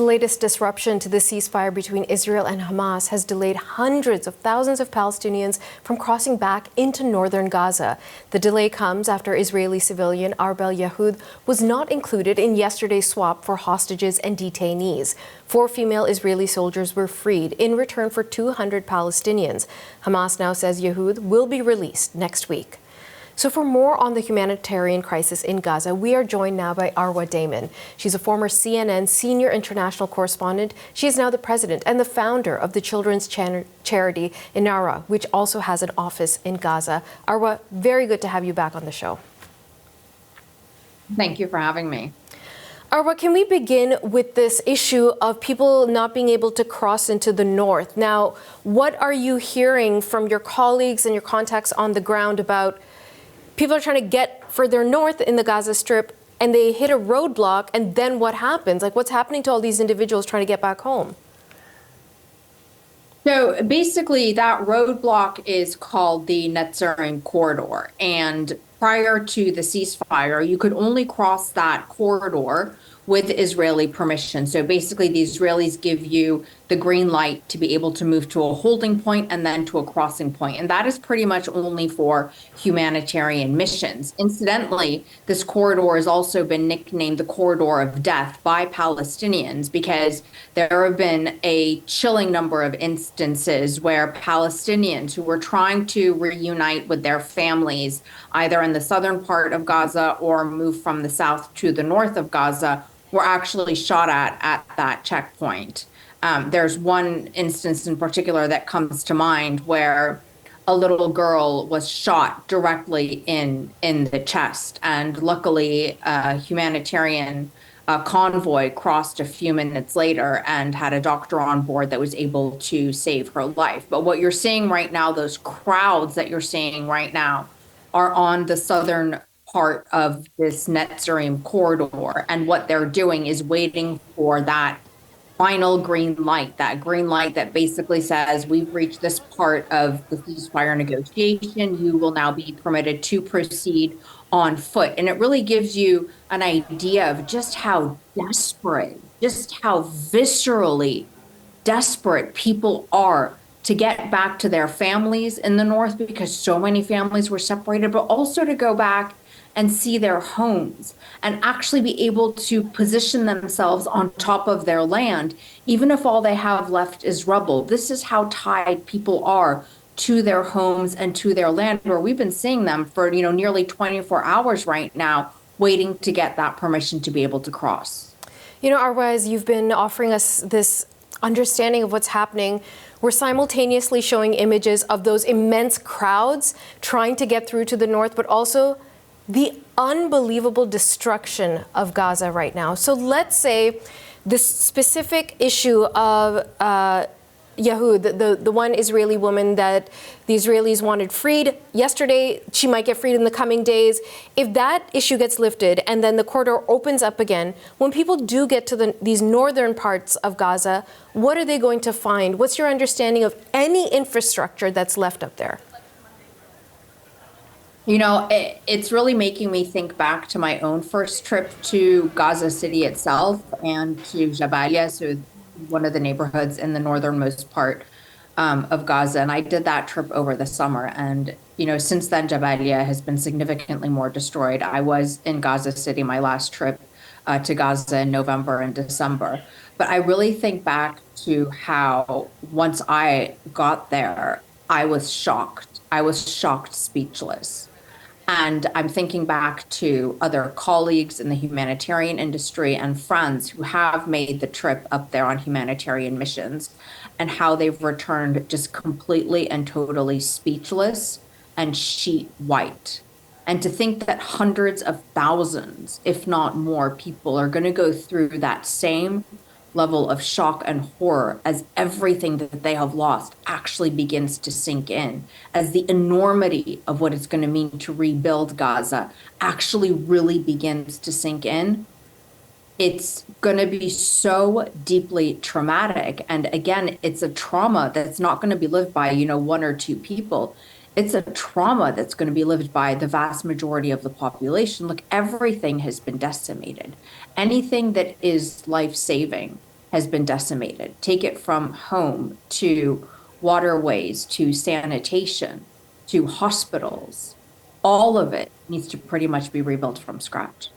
latest disruption to the ceasefire between Israel and Hamas has delayed hundreds of thousands of Palestinians from crossing back into northern Gaza. The delay comes after Israeli civilian Arwa was not included in yesterday's swap for hostages and detainees. 4 female Israeli soldiers were freed in return for 200 Palestinians. Hamas now says Yehud will be released next week. So for more on the humanitarian crisis in Gaza, we are joined now by Arwa Damon. She's a former CNN senior international correspondent. She is now the president and the founder of the children's charity INARA, which also has an office in Gaza. Arwa, very good to have you back on the show. Thank you for having me. Arwa, can we begin with this issue of people not being able to cross into the north? Now, what are you hearing from your colleagues and your contacts on the ground about people are trying to get further north in the Gaza Strip and they hit a roadblock, and then what happens? Like, what's happening to all these individuals trying to get back home? So basically, that roadblock is called the Netzarim corridor. And prior to the ceasefire, you could only cross that corridor with Israeli permission. So basically, the Israelis give you the green light to be able to move to a holding point and then to a crossing point. And that is pretty much only for humanitarian missions. Incidentally, this corridor has also been nicknamed the corridor of death by Palestinians because there have been a chilling number of instances where Palestinians who were trying to reunite with their families, either in the southern part of Gaza or move from the south to the north of Gaza, were actually shot at that checkpoint. There's one instance in particular that comes to mind where a little girl was shot directly in the chest, and luckily a humanitarian convoy crossed a few minutes later and had a doctor on board that was able to save her life. But what you're seeing right now, those crowds that you're seeing right now, are on the southern part of this Netzarim corridor. And what they're doing is waiting for that final green light, that green light that basically says, we've reached this part of the ceasefire negotiation. You will now be permitted to proceed on foot. And it really gives you an idea of just how desperate, just how viscerally desperate people are to get back to their families in the north, because so many families were separated, but also to go back and see their homes and actually be able to position themselves on top of their land, even if all they have left is rubble. This is how tied people are to their homes and to their land, where we've been seeing them for nearly 24 hours right now, waiting to get that permission to be able to cross. Arwa, as you've been offering us this understanding of what's happening, we're simultaneously showing images of those immense crowds trying to get through to the north, but also the unbelievable destruction of Gaza right now. So let's say this specific issue of Yehud, the one Israeli woman that the Israelis wanted freed yesterday, she might get freed in the coming days. If that issue gets lifted and then the corridor opens up again, when people do get to these northern parts of Gaza, what are they going to find? What's your understanding of any infrastructure that's left up there? It's really making me think back to my own first trip to Gaza City itself and to Jabalia, so one of the neighborhoods in the northernmost part of Gaza. And I did that trip over the summer. And, since then, Jabalia has been significantly more destroyed. I was in Gaza City, my last trip to Gaza in November and December. But I really think back to how once I got there, I was shocked. I was shocked, speechless. And I'm thinking back to other colleagues in the humanitarian industry and friends who have made the trip up there on humanitarian missions, and how they've returned just completely and totally speechless and sheet white. And to think that hundreds of thousands, if not more, people are going to go through that same level of shock and horror as everything that they have lost actually begins to sink in, as the enormity of what it's going to mean to rebuild Gaza actually really begins to sink in, it's going to be so deeply traumatic. And again, it's a trauma that's not going to be lived by, 1 or 2 people. It's a trauma that's going to be lived by the vast majority of the population. Look, everything has been decimated. Anything that is life-saving has been decimated. Take it from home to waterways to sanitation to hospitals. All of it needs to pretty much be rebuilt from scratch.